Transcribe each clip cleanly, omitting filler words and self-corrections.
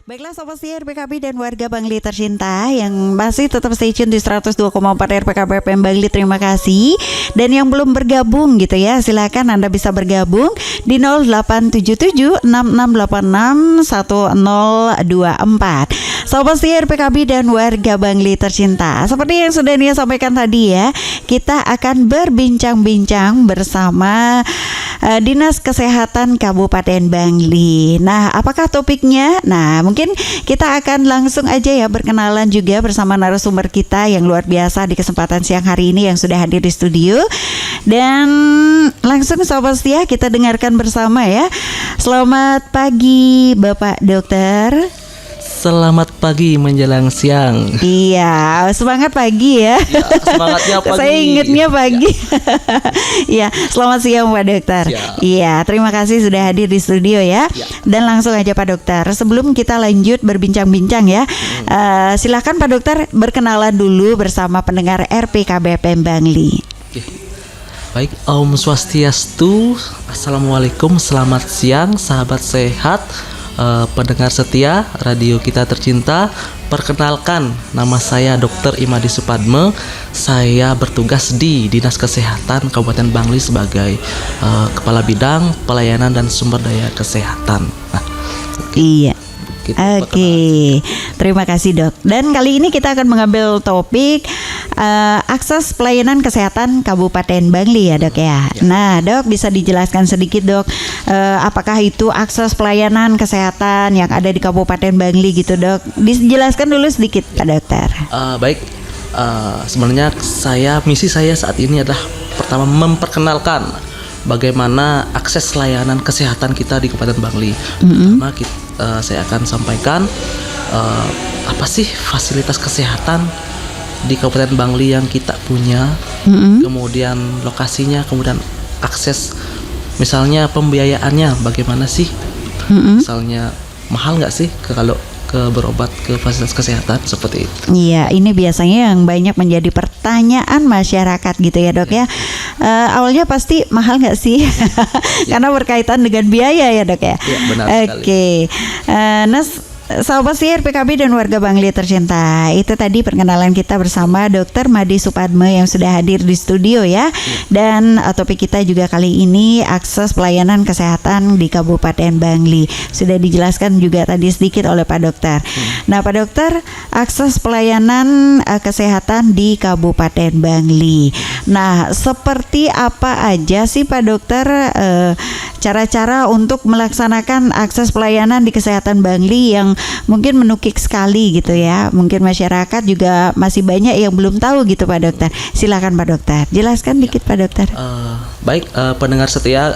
Baiklah Sobat Setia RPKB dan warga Bangli tercinta yang masih tetap stay tune di 102,4 RPKB FM Bangli, terima kasih. Dan yang belum bergabung gitu ya, silakan Anda bisa bergabung di 0877 6686 1024. Sobat Setia RPKB dan warga Bangli tercinta, seperti yang sudah Nia sampaikan tadi ya, kita akan berbincang-bincang bersama Dinas Kesehatan Kabupaten Bangli. Nah, apakah topiknya? Nah, mungkin kita akan langsung aja ya berkenalan juga bersama narasumber kita yang luar biasa di kesempatan siang hari ini yang sudah hadir di studio. Dan langsung Sobat Setia kita dengarkan bersama ya. Selamat pagi Bapak Dokter. Selamat pagi menjelang siang. Iya, semangat pagi ya. Ya, semangatnya pagi. Saya ingetnya pagi. Iya, selamat siang Pak Dokter. Iya, terima kasih sudah hadir di studio ya. Dan langsung aja Pak Dokter, sebelum kita lanjut berbincang-bincang ya, silakan Pak Dokter berkenalan dulu bersama pendengar RPKB FM Bangli. Oke. Baik, Om Swastiastu. Assalamualaikum, selamat siang sahabat sehat. Pendengar setia radio kita tercinta, perkenalkan nama saya Dr. Imadi Supadme. Saya bertugas di Dinas Kesehatan Kabupaten Bangli sebagai Kepala Bidang Pelayanan dan Sumber Daya Kesehatan. Nah, iya. Oke, terima kasih Dok. Dan kali ini kita akan mengambil topik akses pelayanan kesehatan Kabupaten Bangli ya Dok ya. Nah Dok, bisa dijelaskan sedikit Dok, apakah itu akses pelayanan kesehatan yang ada di Kabupaten Bangli gitu Dok? Dijelaskan dulu sedikit Pak Dokter. Baik, sebenarnya misi saya saat ini adalah pertama memperkenalkan bagaimana akses layanan kesehatan kita di Kabupaten Bangli. Pertama saya akan sampaikan apa sih fasilitas kesehatan di Kabupaten Bangli yang kita punya, kemudian lokasinya, kemudian akses, misalnya pembiayaannya bagaimana sih, misalnya mahal nggak sih kalau berobat ke fasilitas kesehatan seperti itu. Iya, ini biasanya yang banyak menjadi pertanyaan masyarakat gitu ya Dok ya. Awalnya pasti mahal nggak sih? Karena berkaitan dengan biaya ya Dok ya. Iya, benar sekali. Oke. Nah, Sahabat Setia RPKB dan warga Bangli tercinta, itu tadi perkenalan kita bersama Dr. Madi Supadme yang sudah hadir di studio ya. Dan topik kita juga kali ini akses pelayanan kesehatan di Kabupaten Bangli. Sudah dijelaskan juga tadi sedikit oleh Pak Dokter. Nah Pak Dokter, akses pelayanan kesehatan di Kabupaten Bangli. Nah, seperti apa aja sih Pak Dokter cara-cara untuk melaksanakan akses pelayanan di kesehatan Bangli yang mungkin menukik sekali gitu ya. Mungkin masyarakat juga masih banyak yang belum tahu gitu Pak Dokter. Silakan Pak Dokter, jelaskan dikit Pak Dokter. Baik, pendengar setia,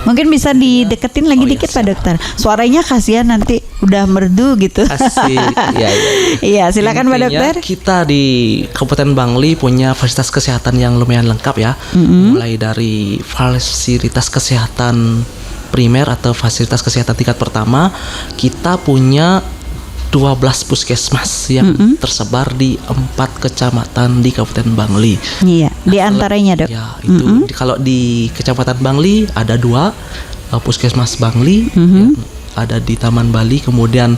mungkin bisa dideketin lagi dikit Pak Dokter. Suaranya kasihan nanti udah merdu gitu. Asik. Iya, silakan Pak Dokter. Kita di Kabupaten Bangli punya fasilitas kesehatan yang lumayan lengkap ya. Mulai dari fasilitas kesehatan primer atau fasilitas kesehatan tingkat pertama, kita punya 12 puskesmas yang tersebar di 4 kecamatan di Kabupaten Bangli. Iya, di antaranya Dok. Ya, itu kalau di Kecamatan Bangli ada 2 puskesmas Bangli yang ada di Taman Bali, kemudian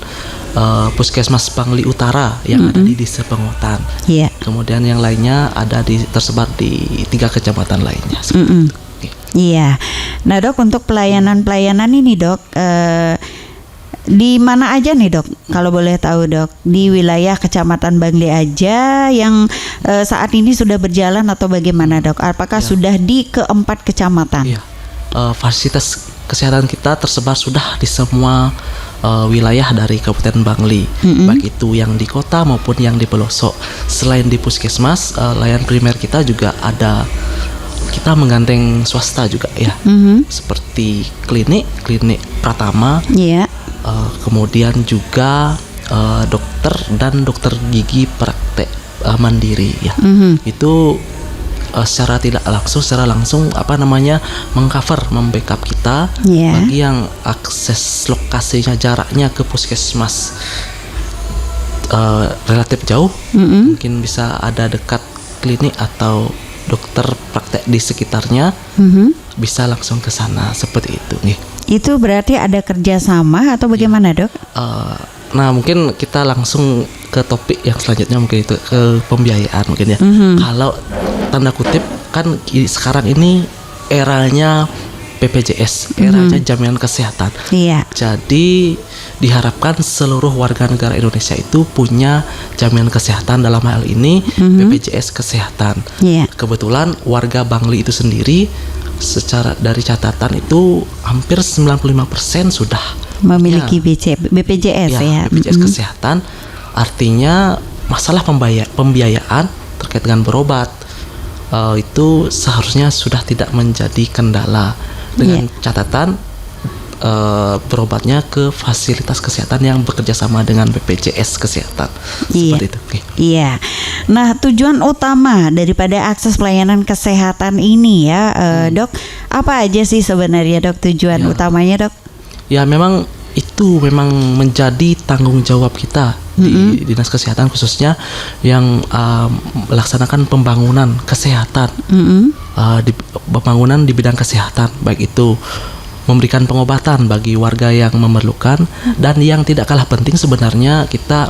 puskesmas Bangli Utara yang ada di Desa Pengotan. Iya. Kemudian yang lainnya tersebar di 3 kecamatan lainnya. Iya. Nah Dok, untuk pelayanan ini Dok, di mana aja nih Dok? Kalau boleh tahu Dok, di wilayah Kecamatan Bangli aja yang saat ini sudah berjalan atau bagaimana Dok? Apakah sudah di keempat kecamatan? Iya. Fasilitas kesehatan kita tersebar sudah di semua wilayah dari Kabupaten Bangli, baik itu yang di kota maupun yang di pelosok. Selain di puskesmas, layanan primer kita juga ada. Kita menggandeng swasta juga ya, seperti klinik Pratama, kemudian juga dokter dan dokter gigi praktek mandiri ya. Itu secara tidak langsung, secara langsung mengcover, membackup kita bagi yang akses lokasinya, jaraknya ke puskesmas relatif jauh, mungkin bisa ada dekat klinik atau dokter praktek di sekitarnya, bisa langsung ke sana seperti itu nih. Itu berarti ada kerjasama atau bagaimana dok? Nah mungkin kita langsung ke topik yang selanjutnya, mungkin itu ke pembiayaan mungkin ya. Kalau tanda kutip kan sekarang ini eranya BPJS, eranya jaminan kesehatan. Jadi diharapkan seluruh warga negara Indonesia itu punya jaminan kesehatan, dalam hal ini BPJS kesehatan. Kebetulan warga Bangli itu sendiri secara dari catatan itu hampir 95% sudah memiliki BPJS ya. BPJS kesehatan, artinya masalah pembiayaan terkait dengan berobat itu seharusnya sudah tidak menjadi kendala, dengan catatan berobatnya ke fasilitas kesehatan yang bekerja sama dengan BPJS kesehatan. Seperti itu. Iya. Nah, tujuan utama daripada akses pelayanan kesehatan ini ya, dok, apa aja sih sebenarnya dok tujuan utamanya dok? Ya memang itu memang menjadi tanggung jawab kita di Dinas Kesehatan, khususnya yang melaksanakan pembangunan kesehatan, pembangunan di bidang kesehatan, baik itu memberikan pengobatan bagi warga yang memerlukan, dan yang tidak kalah penting sebenarnya kita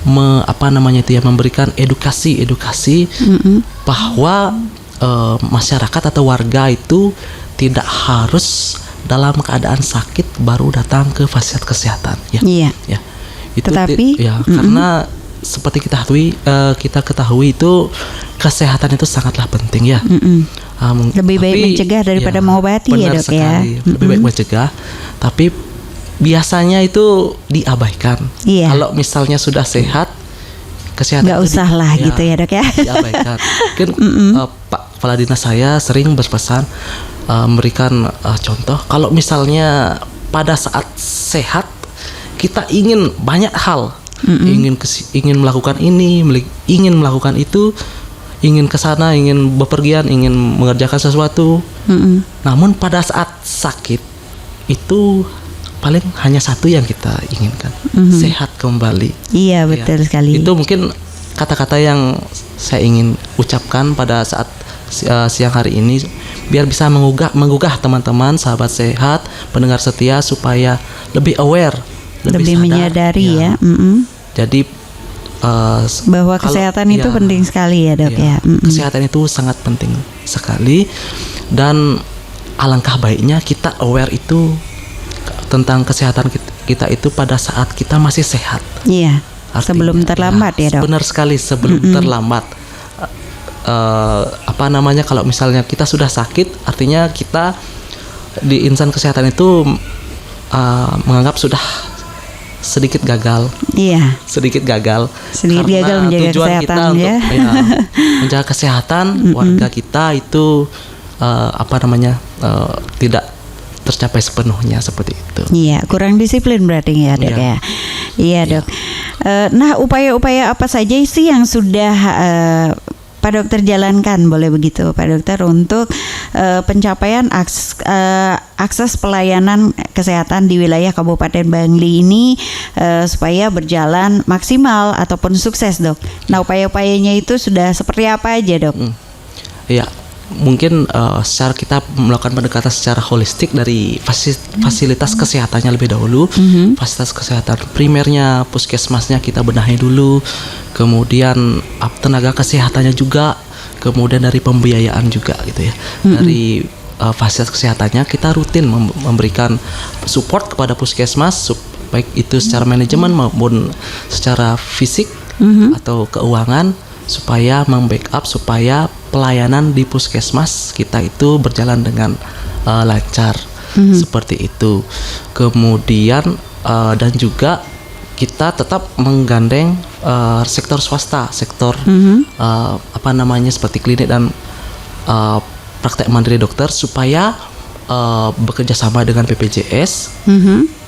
memberikan edukasi bahwa masyarakat atau warga itu tidak harus dalam keadaan sakit baru datang ke fasilitas kesehatan ya. Itu karena seperti kita ketahui itu kesehatan itu sangatlah penting ya. Lebih baik mencegah daripada mengobati ya dok sekali. Lebih baik mencegah, tapi biasanya itu diabaikan. Kalau misalnya sudah sehat, kesehatan nggak usah lah gitu ya dok ya. Diabaikan. Mungkin Pak Kepala Dinas saya sering berpesan, memberikan contoh, kalau misalnya pada saat sehat kita ingin banyak hal, ingin melakukan ini, ingin melakukan itu, ingin kesana, ingin bepergian, ingin mengerjakan sesuatu. Namun pada saat sakit itu paling hanya satu yang kita inginkan, sehat kembali. Iya betul sekali. Itu mungkin kata-kata yang saya ingin ucapkan pada saat siang hari ini, biar bisa menggugah teman-teman sahabat sehat, pendengar setia, supaya lebih aware, lebih sadar, menyadari ya. Jadi bahwa kesehatan itu penting sekali ya dok ya. Kesehatan itu sangat penting sekali, dan alangkah baiknya kita aware itu tentang kesehatan kita itu pada saat kita masih sehat. Artinya, sebelum terlambat ya dok. Benar sekali, sebelum terlambat. Kalau misalnya kita sudah sakit, artinya kita di insan kesehatan itu menganggap sudah sedikit gagal. Sedikit gagal menjaga tujuan kesehatan kita untuk menjaga kesehatan warga kita itu tidak tercapai sepenuhnya, seperti itu. Kurang disiplin berarti ya dok ya. Iya dok. Nah, upaya-upaya apa saja sih yang sudah Pak Dokter jalankan, boleh begitu Pak Dokter, untuk pencapaian akses pelayanan kesehatan di wilayah Kabupaten Bangli ini supaya berjalan maksimal ataupun sukses dok. Nah, upaya-upayanya itu sudah seperti apa aja dok? Mungkin secara kita melakukan pendekatan secara holistik dari fasilitas kesehatannya lebih dahulu. Fasilitas kesehatan primernya, puskesmasnya kita benahi dulu, kemudian tenaga kesehatannya juga, kemudian dari pembiayaan juga gitu ya. Dari fasilitas kesehatannya kita rutin memberikan support kepada puskesmas, baik itu secara manajemen maupun secara fisik atau keuangan, supaya membackup supaya pelayanan di puskesmas kita itu berjalan dengan lancar, seperti itu. Kemudian dan juga kita tetap menggandeng sektor swasta, sektor seperti klinik dan praktek mandiri dokter, supaya bekerja sama dengan BPJS,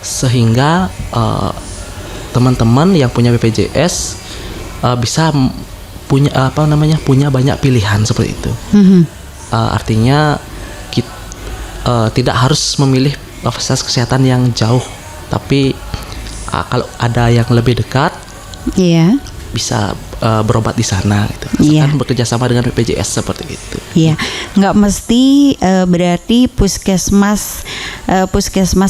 sehingga teman-teman yang punya BPJS bisa punya banyak pilihan seperti itu. Artinya kita tidak harus memilih fasilitas kesehatan yang jauh, tapi kalau ada yang lebih dekat, bisa berobat di sana gitu. Misalkan bekerja sama dengan BPJS seperti itu. Iya, nggak mesti berarti puskesmas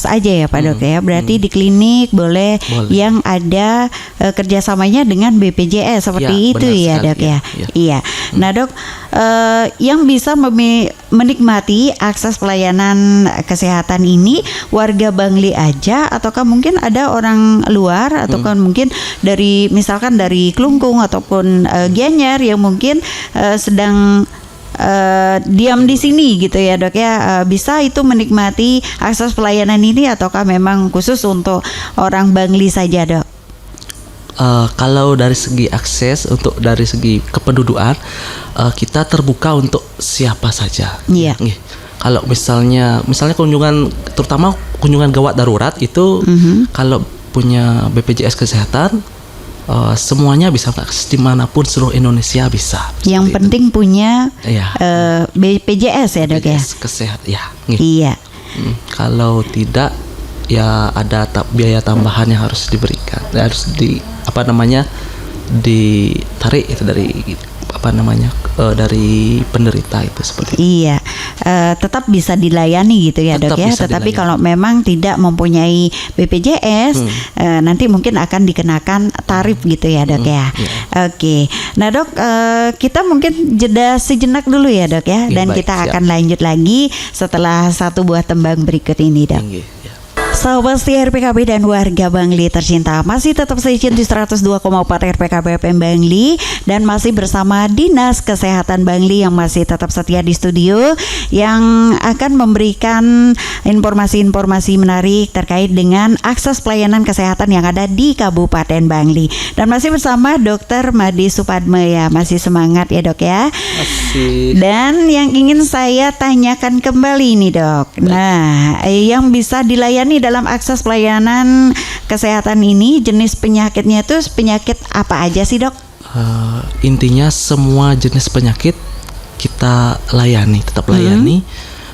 aja ya Pak Dok ya. Berarti di klinik boleh yang ada kerjasamanya dengan BPJS seperti itu ya Dok ya. Iya. Nah Dok, yang bisa menikmati akses pelayanan kesehatan ini warga Bangli aja, ataukah mungkin ada orang luar, ataukah mungkin misalkan dari Klungkung ataupun Gianyar yang mungkin sedang diam di sini gitu ya Dok ya, bisa itu menikmati akses pelayanan ini, ataukah memang khusus untuk orang Bangli saja Dok? Kalau dari segi akses, dari segi kependudukan, kita terbuka untuk siapa saja. Iya. Kalau misalnya kunjungan, terutama kunjungan gawat darurat itu, kalau punya BPJS kesehatan, semuanya bisa mengakses dimanapun seluruh Indonesia bisa. Yang penting punya BPJS ya Dok ya. BPJS kesehatan ya. Iya. Kalau tidak, ya ada biaya tambahan yang harus diberikan, harus ditarik itu dari penderita itu seperti itu. Iya, tetap bisa dilayani gitu ya Dok ya. Tetapi kalau memang tidak mempunyai BPJS, nanti mungkin akan dikenakan tarif gitu ya Dok ya. Oke. Nah Dok, kita mungkin jeda sejenak dulu ya Dok ya, dan baik, kita siap. akan lanjut lagi setelah satu buah tembang berikut ini Dok. Sahabat setia RPKB dan warga Bangli tercinta, masih tetap stay tune di 102,4 RPKB FM Bangli, dan masih bersama Dinas Kesehatan Bangli yang masih tetap setia di studio, yang akan memberikan informasi-informasi menarik terkait dengan akses pelayanan kesehatan yang ada di Kabupaten Bangli. Dan masih bersama Dr. Madi Supadme ya, masih semangat ya Dok ya. Masih. Dan yang ingin saya tanyakan kembali nih Dok, nah yang bisa dilayani dalam akses pelayanan kesehatan ini, jenis penyakitnya itu penyakit apa aja sih Dok? Intinya semua jenis penyakit kita tetap layani.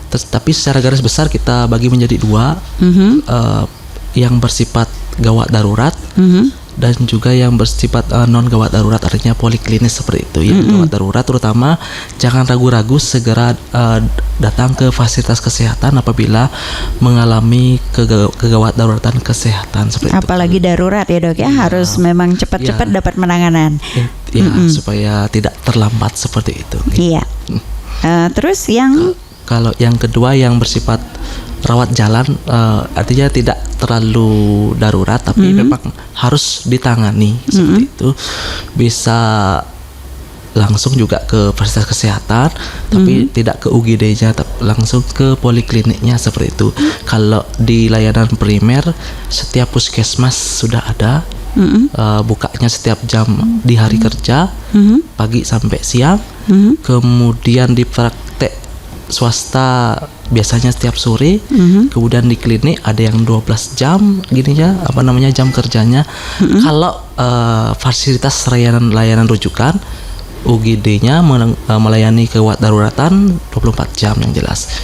Tapi secara garis besar kita bagi menjadi dua, yang bersifat gawat darurat, dan juga yang bersifat non gawat darurat, artinya poliklinis seperti itu. Yang gawat darurat terutama jangan ragu-ragu, segera datang ke fasilitas kesehatan apabila mengalami kegawat daruratan kesehatan seperti apalagi itu. Darurat ya Dok ya, harus memang cepat-cepat dapat penanganan. Supaya tidak terlambat seperti itu. Iya. Terus kalau yang kedua yang bersifat rawat jalan, artinya tidak terlalu darurat tapi memang harus ditangani seperti itu. Bisa langsung juga ke fasilitas kesehatan, tapi tidak ke UGD-nya, langsung ke polikliniknya seperti itu. Kalau di layanan primer, setiap puskesmas sudah ada, bukanya setiap jam di hari kerja, pagi sampai siang. Kemudian di praktek swasta biasanya setiap sore, kemudian di klinik ada yang 12 jam jam kerjanya. Kalau fasilitas layanan rujukan, UGD-nya melayani kegawat daruratan 24 jam yang jelas.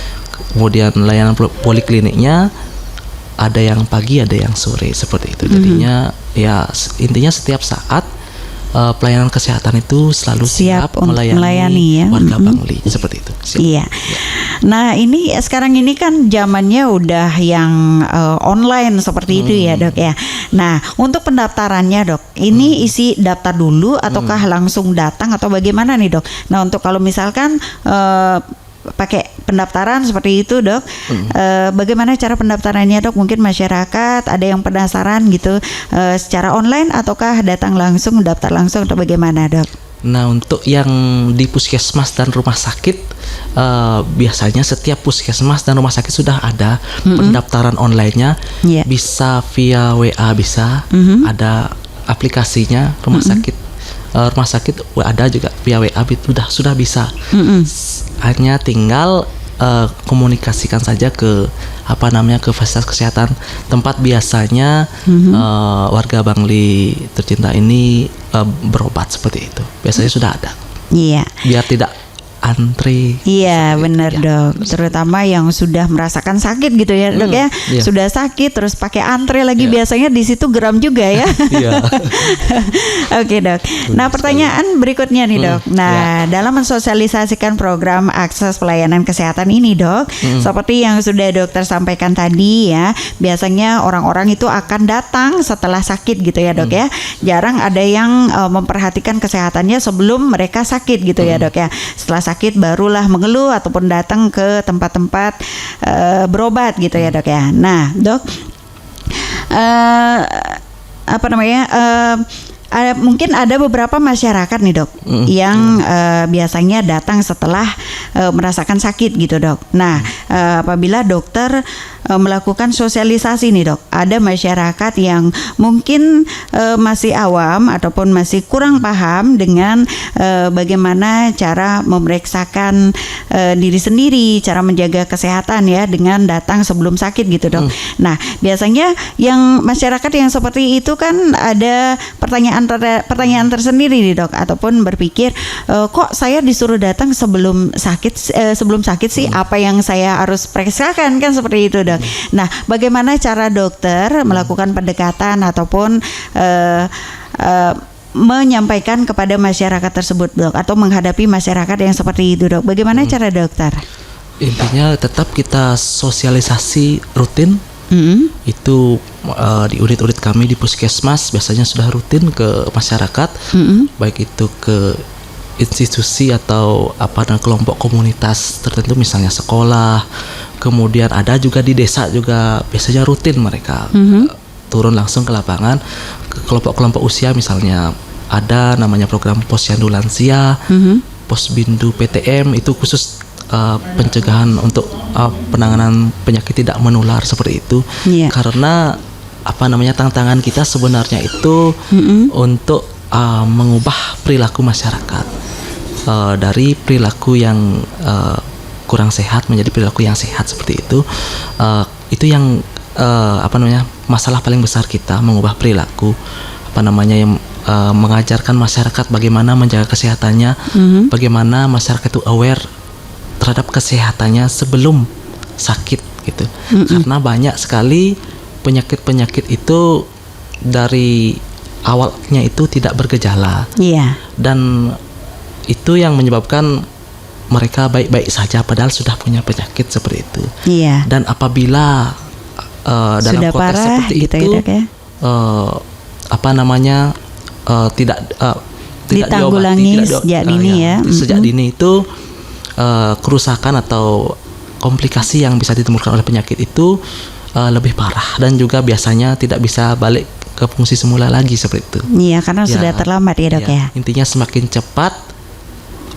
Kemudian layanan polikliniknya ada yang pagi, ada yang sore seperti itu. Jadinya ya intinya setiap saat pelayanan kesehatan itu selalu siap melayani ya. Warga Bangli seperti itu. Siap. Iya. Nah ini sekarang ini kan zamannya udah yang online seperti itu ya Dok ya. Nah untuk pendaftarannya Dok, ini isi daftar dulu ataukah langsung datang atau bagaimana nih Dok? Nah untuk kalau misalkan pakai pendaftaran seperti itu Dok, bagaimana cara pendaftarannya Dok? Mungkin masyarakat ada yang penasaran gitu, secara online ataukah datang langsung, daftar langsung atau bagaimana Dok? Nah untuk yang di puskesmas dan rumah sakit, biasanya setiap puskesmas dan rumah sakit sudah ada pendaftaran online-nya. Bisa via WA, bisa ada aplikasinya rumah sakit. Rumah sakit ada juga via WA, sudah bisa. Hanya tinggal komunikasikan saja ke ke fasilitas kesehatan tempat biasanya warga Bangli tercinta ini berobat seperti itu. Biasanya sudah ada. Iya. Biar tidak antri. Iya benar dok, terutama yang sudah merasakan sakit gitu ya dok ya, sudah sakit terus pakai antre lagi, biasanya di situ geram juga ya. Oke dok. Nah pertanyaan berikutnya nih dok. Nah dalam mensosialisasikan program akses pelayanan kesehatan ini dok, seperti yang sudah dokter sampaikan tadi ya, biasanya orang-orang itu akan datang setelah sakit gitu ya dok ya. Jarang ada yang memperhatikan kesehatannya sebelum mereka sakit gitu ya dok ya. Setelah sakit barulah mengeluh ataupun datang ke tempat-tempat berobat gitu ya dok ya. Nah dok, mungkin ada beberapa masyarakat nih dok yang biasanya datang setelah merasakan sakit gitu dok. Nah apabila dokter melakukan sosialisasi nih dok, ada masyarakat yang mungkin masih awam ataupun masih kurang paham dengan bagaimana cara memeriksakan diri sendiri, cara menjaga kesehatan ya dengan datang sebelum sakit gitu dok. Nah biasanya yang masyarakat yang seperti itu kan ada pertanyaan tersendiri nih dok, ataupun berpikir kok saya disuruh datang sebelum sakit sih, apa yang saya harus periksakan kan seperti itu dok. Nah bagaimana cara dokter melakukan pendekatan ataupun menyampaikan kepada masyarakat tersebut dok, atau menghadapi masyarakat yang seperti itu dok, bagaimana cara dokter? Intinya tetap kita sosialisasi rutin. Itu di unit-unit kami di puskesmas biasanya sudah rutin ke masyarakat, baik itu ke institusi atau kelompok komunitas tertentu, misalnya sekolah, kemudian ada juga di desa juga biasanya rutin mereka turun langsung ke lapangan ke kelompok-kelompok usia, misalnya ada namanya program Posyandu Lansia, Posbindu PTM, itu khusus pencegahan untuk penanganan penyakit tidak menular seperti itu. Karena tantangan kita sebenarnya itu untuk mengubah perilaku masyarakat dari perilaku yang kurang sehat menjadi perilaku yang sehat seperti itu. Itu yang masalah paling besar kita, mengubah perilaku yang mengajarkan masyarakat bagaimana menjaga kesehatannya, bagaimana masyarakat itu aware terhadap kesehatannya sebelum sakit gitu. Karena banyak sekali penyakit-penyakit itu dari awalnya itu tidak bergejala, dan itu yang menyebabkan mereka baik-baik saja padahal sudah punya penyakit seperti itu. Dan apabila dalam sudah konteks parah, seperti gitu itu tidak ditanggulangi sejak dini sejak dini itu kerusakan atau komplikasi yang bisa ditemukan oleh penyakit itu lebih parah, dan juga biasanya tidak bisa balik ke fungsi semula lagi seperti itu. Karena sudah terlambat ya dok ya. Intinya semakin cepat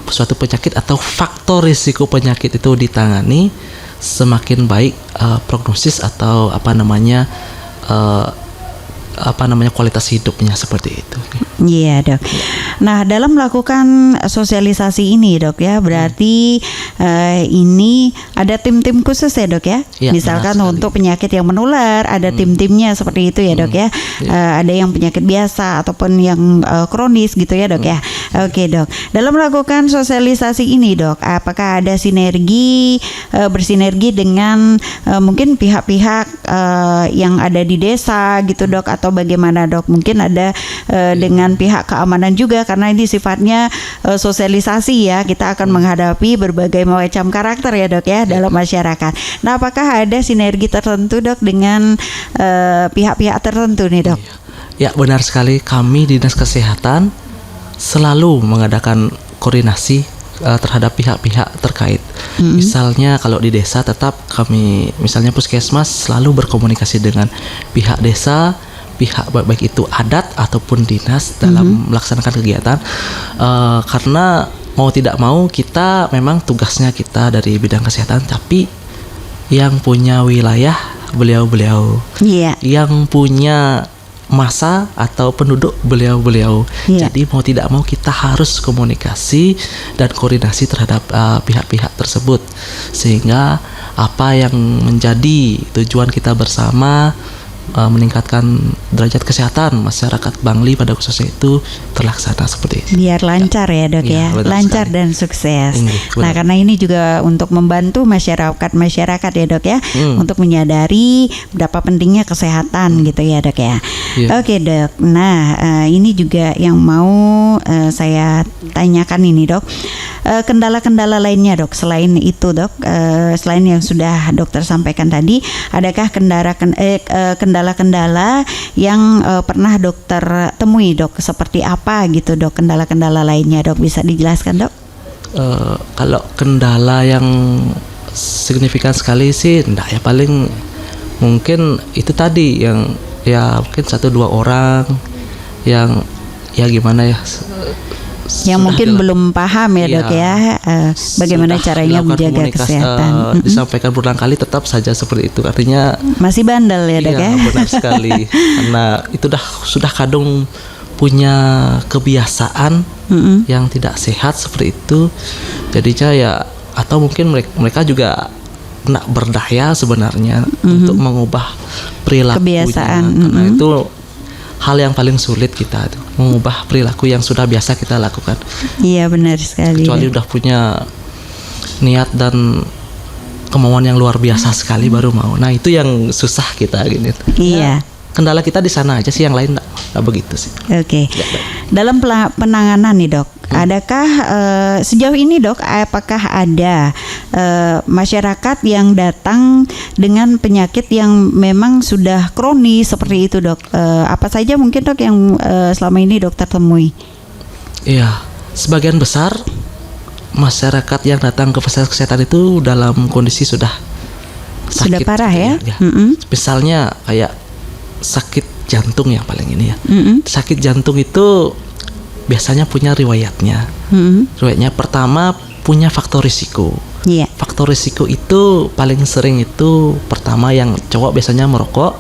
suatu penyakit atau faktor risiko penyakit itu ditangani, semakin baik prognosis atau kualitas hidupnya seperti itu. Iya dok. Nah dalam melakukan sosialisasi ini dok ya, berarti ini ada tim-tim khusus ya dok ya. Misalkan untuk penyakit yang menular ada tim-timnya seperti itu ya dok ya. Ada yang penyakit biasa ataupun yang kronis gitu ya dok ya. Oke dok. Dalam melakukan sosialisasi ini dok, apakah ada bersinergi dengan mungkin pihak-pihak yang ada di desa gitu dok, atau bagaimana dok? Mungkin ada dengan pihak keamanan juga, karena ini sifatnya sosialisasi ya, kita akan menghadapi berbagai macam karakter ya dok ya dalam masyarakat. Nah apakah ada sinergi tertentu dok dengan pihak-pihak tertentu nih dok? Ya benar sekali, kami Dinas Kesehatan selalu mengadakan koordinasi terhadap pihak-pihak terkait. Misalnya kalau di desa tetap kami, misalnya puskesmas selalu berkomunikasi dengan pihak desa, pihak baik itu adat ataupun dinas dalam melaksanakan kegiatan, karena mau tidak mau kita memang tugasnya kita dari bidang kesehatan, tapi yang punya wilayah beliau-beliau, yang punya masa atau penduduk beliau-beliau. Iya. Jadi mau tidak mau kita harus komunikasi dan koordinasi terhadap pihak-pihak tersebut, sehingga apa yang menjadi tujuan kita bersama, meningkatkan derajat kesehatan masyarakat Bangli pada khususnya itu terlaksana seperti itu. Biar lancar ya dok Iya, ya, benar lancar sekali. dan sukses. Benar. Nah karena ini juga untuk membantu masyarakat ya dok ya, untuk menyadari betapa pentingnya kesehatan gitu ya dok ya. Iya. Oke dok, nah ini juga yang mau saya tanyakan ini dok. Kendala-kendala lainnya dok, selain itu dok, selain yang sudah dokter sampaikan tadi, adakah kendala-kendala yang pernah dokter temui dok, seperti apa gitu dok, kendala-kendala lainnya dok, bisa dijelaskan dok? Kalau kendala yang signifikan sekali sih enggak ya, paling mungkin itu tadi yang ya mungkin 1-2 orang yang ya gimana ya, yang mungkin belum paham ya dok ya, bagaimana sudah caranya dilakukan menjaga komunikasi, kesehatan. disampaikan berulang kali tetap saja seperti itu, artinya Masih bandel ya dok iya, ya. benar sekali. Karena itu sudah kadung punya kebiasaan yang tidak sehat seperti itu. Jadinya ya, atau mungkin mereka juga nak berdaya sebenarnya untuk mengubah perilakunya. Kebiasaan. Karena itu hal yang paling sulit kita itu, mengubah perilaku yang sudah biasa kita lakukan. Iya benar sekali. Kecuali udah punya niat dan kemauan yang luar biasa sekali baru mau. Nah itu yang susah kita gini. Iya. Kendala kita di sana aja sih, yang lain nggak begitu sih. Oke. Dalam penanganan nih dok, adakah sejauh ini dok, apakah ada masyarakat yang datang dengan penyakit yang memang sudah kronis seperti itu dok? Apa saja mungkin dok yang selama ini dokter temui? Iya, sebagian besar masyarakat yang datang ke fasilitas kesehatan itu dalam kondisi sudah sakit, parah ya? Misalnya kayak sakit jantung yang paling ini ya. Sakit jantung itu biasanya punya riwayatnya. Riwayatnya pertama punya faktor risiko. Iya. Faktor risiko itu paling sering itu pertama yang cowok biasanya merokok.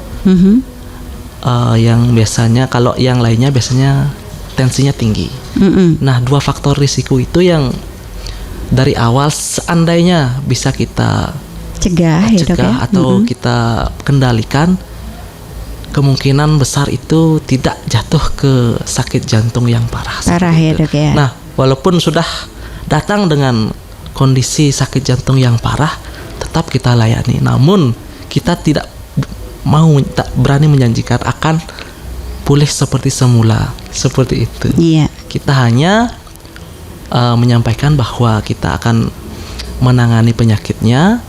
Yang biasanya kalau yang lainnya biasanya tensinya tinggi. Nah 2 faktor risiko itu yang dari awal seandainya bisa kita Cegah ya dok ya? atau kita kendalikan, kemungkinan besar itu tidak jatuh ke sakit jantung yang parah. Parah ya itu. dok ya? Nah, walaupun sudah datang dengan kondisi sakit jantung yang parah, tetap kita layani. Namun kita tak berani menjanjikan akan pulih seperti semula, seperti itu. Iya. Kita hanya menyampaikan bahwa kita akan menangani penyakitnya,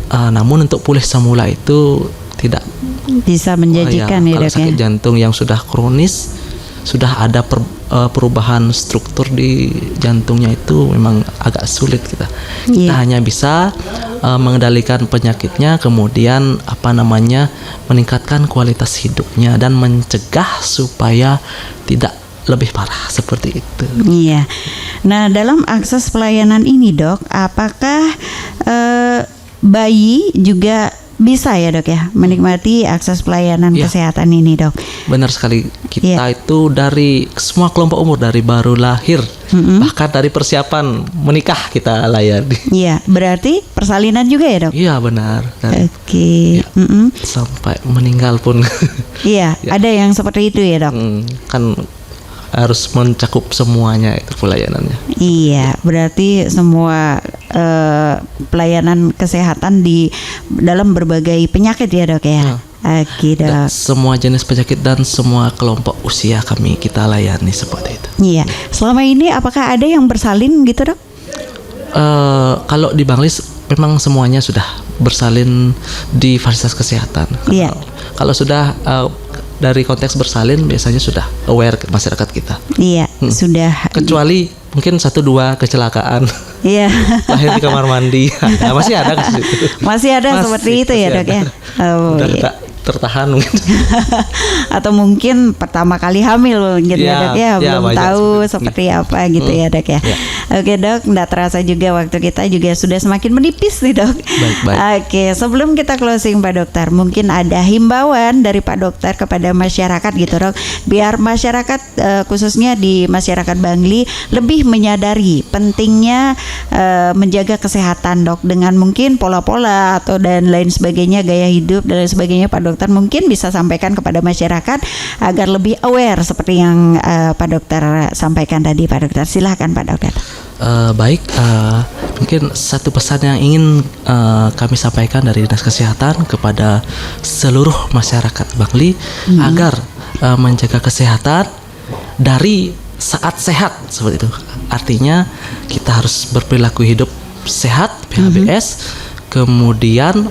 namun untuk pulih semula itu tidak Bisa menjanjikan ya kalau dok ya? sakit jantung yang sudah kronis, sudah ada perubahan struktur di jantungnya, itu memang agak sulit kita. Kita hanya bisa mengendalikan penyakitnya, kemudian meningkatkan kualitas hidupnya dan mencegah supaya tidak lebih parah seperti itu. Iya. Nah dalam akses pelayanan ini dok, apakah bayi juga bisa ya dok ya menikmati akses pelayanan kesehatan ini dok? Benar sekali, kita itu dari semua kelompok umur, dari baru lahir bahkan dari persiapan menikah kita layani. Iya, berarti persalinan juga ya dok? Iya benar. Oke. Sampai meninggal pun. Iya, ada yang seperti itu ya dok? Kan harus mencakup semuanya itu pelayanannya. Iya, berarti semua pelayanan kesehatan di dalam berbagai penyakit ya dok ya. Oke dok. Semua jenis penyakit dan semua kelompok usia kita layani seperti itu. Iya. Selama ini apakah ada yang bersalin gitu dok? Kalau di Bangli memang semuanya sudah bersalin di fasilitas kesehatan. Iya. Kalau sudah dari konteks bersalin biasanya sudah aware masyarakat kita. Iya, sudah. Kecuali mungkin 1-2 kecelakaan. Iya. Lahir di kamar mandi. Masih ada kan? Masih ada seperti itu ya dok ya. Udah tak tertahan mungkin. Atau mungkin pertama kali hamil gitu ya dok ya, belum tahu seperti apa gitu ya dok ya. Oke dok, nggak terasa juga waktu kita juga sudah semakin menipis nih dok. Baik. Oke, sebelum kita closing Pak Dokter, mungkin ada himbauan dari Pak Dokter kepada masyarakat gitu dok, biar masyarakat khususnya di masyarakat Bangli lebih menyadari pentingnya menjaga kesehatan dok, dengan mungkin pola-pola atau dan lain sebagainya, gaya hidup dan lain sebagainya. Pak Dokter mungkin bisa sampaikan kepada masyarakat agar lebih aware seperti yang Pak Dokter sampaikan tadi. Pak Dokter, silahkan Pak Dokter. Baik, mungkin satu pesan yang ingin kami sampaikan dari Dinas Kesehatan kepada seluruh masyarakat Bangli agar menjaga kesehatan dari saat sehat seperti itu. Artinya kita harus berperilaku hidup sehat, PHBS, kemudian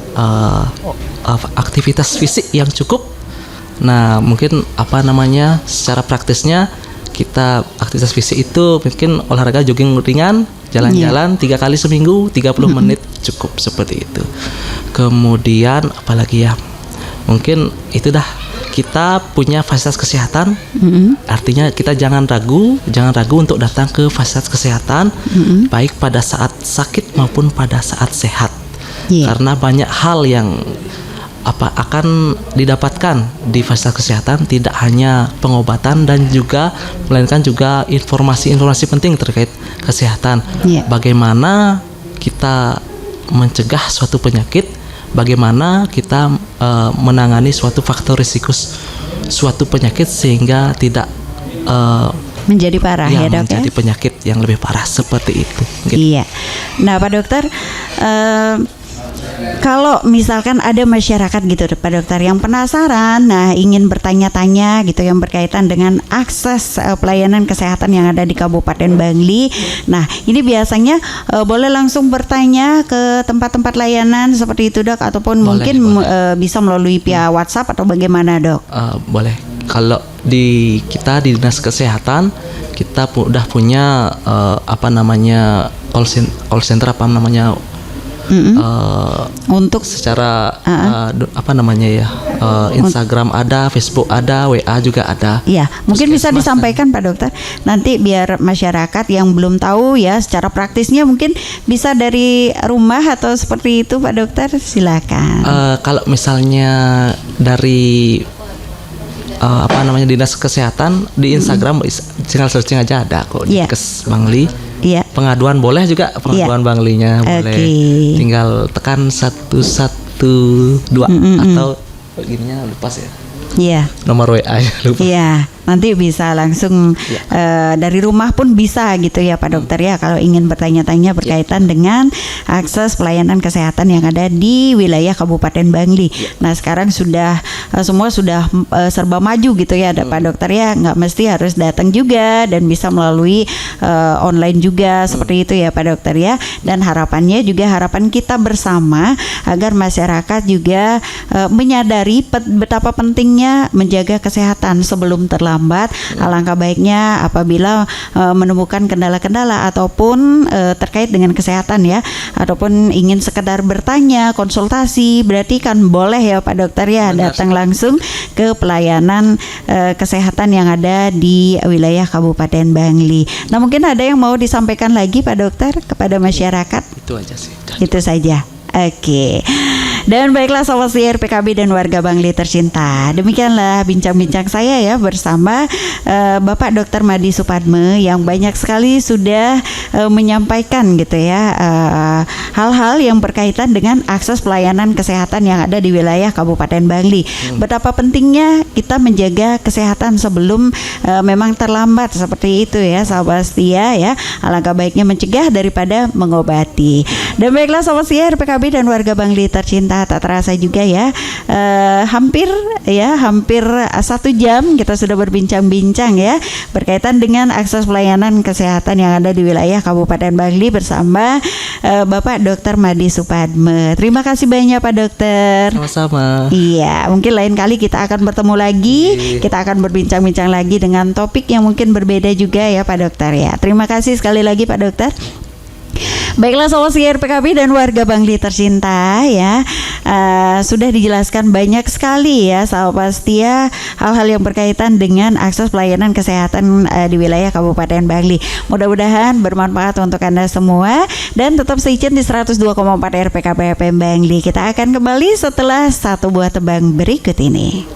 aktivitas fisik yang cukup. Nah, mungkin secara praktisnya kita aktivitas fisik itu mungkin olahraga jogging ringan, jalan-jalan 3 kali seminggu 30 menit cukup seperti itu. Kemudian apalagi ya, mungkin itu dah, kita punya fasilitas kesehatan. Artinya kita jangan ragu untuk datang ke fasilitas kesehatan, baik pada saat sakit maupun pada saat sehat. Karena banyak hal yang akan didapatkan di fasilitas kesehatan, tidak hanya pengobatan dan juga melainkan juga informasi-informasi penting terkait kesehatan. Bagaimana kita mencegah suatu penyakit, bagaimana kita menangani suatu faktor risiko suatu penyakit sehingga tidak menjadi parah ya dok, menjadi penyakit yang lebih parah seperti itu. Iya. Nah Pak Dokter, kalau misalkan ada masyarakat gitu Pak Dokter yang penasaran, nah ingin bertanya-tanya gitu yang berkaitan dengan akses pelayanan kesehatan yang ada di Kabupaten Bangli. Nah ini biasanya boleh langsung bertanya ke tempat-tempat layanan seperti itu dok, ataupun boleh. Bisa melalui via WhatsApp atau bagaimana dok? Boleh. Kalau kita di Dinas Kesehatan kita udah punya call center untuk secara Instagram ada, Facebook ada, WA juga ada. Iya, mungkin bisa disampaikan Pak Dokter. Nanti biar masyarakat yang belum tahu ya secara praktisnya mungkin bisa dari rumah atau seperti itu Pak Dokter, silakan. Kalau misalnya dari Dinas Kesehatan di Instagram tinggal searching aja, ada kok di Kes Bangli. Pengaduan boleh juga, pengaduan Banglinya boleh. Tinggal tekan 112 atau begininya lupa sih ya. Nomor WA ya lupa. Nanti bisa langsung dari rumah pun bisa gitu ya Pak Dokter ya, kalau ingin bertanya-tanya berkaitan dengan akses pelayanan kesehatan yang ada di wilayah Kabupaten Bangli. Nah sekarang sudah semua sudah serba maju gitu ya Pak Dokter ya, nggak mesti harus datang juga dan bisa melalui online juga seperti itu ya Pak Dokter ya. Dan harapan kita bersama agar masyarakat juga menyadari betapa pentingnya menjaga kesehatan sebelum terlambat. Alangkah baiknya apabila menemukan kendala-kendala ataupun terkait dengan kesehatan ya, ataupun ingin sekedar bertanya, konsultasi, berarti kan boleh ya Pak Dokter ya. Benar. Datang langsung ke pelayanan kesehatan yang ada di wilayah Kabupaten Bangli. Nah mungkin ada yang mau disampaikan lagi Pak Dokter kepada masyarakat? Itu aja sih. Itu saja. Oke. Dan baiklah sobat siar PKB dan warga Bangli tercinta, demikianlah bincang-bincang saya ya bersama Bapak Dr. Madi Supadme yang banyak sekali sudah menyampaikan gitu ya hal-hal yang berkaitan dengan akses pelayanan kesehatan yang ada di wilayah Kabupaten Bangli. Betapa pentingnya kita menjaga kesehatan sebelum memang terlambat seperti itu ya sahabat setia ya. Alangkah baiknya mencegah daripada mengobati. Dan baiklah sobat siar PKB dan warga Bangli tercinta, tak terasa juga ya hampir 1 jam kita sudah berbincang-bincang ya berkaitan dengan akses pelayanan kesehatan yang ada di wilayah Kabupaten Bangli bersama Bapak Dr. Madi Supadme. Terima kasih banyak Pak Dokter. Sama-sama. Iya, mungkin lain kali kita akan bertemu lagi, kita akan berbincang-bincang lagi dengan topik yang mungkin berbeda juga ya Pak Dokter ya. Terima kasih sekali lagi Pak Dokter. Baiklah sobat siar PKB dan warga Bangli tercinta ya, sudah dijelaskan banyak sekali ya sahabat setia hal-hal yang berkaitan dengan akses pelayanan kesehatan di wilayah Kabupaten Bangli. Mudah-mudahan bermanfaat untuk Anda semua dan tetap stay tune di 102,4 RPKB FM Bangli. Kita akan kembali setelah satu buah tebang berikut ini.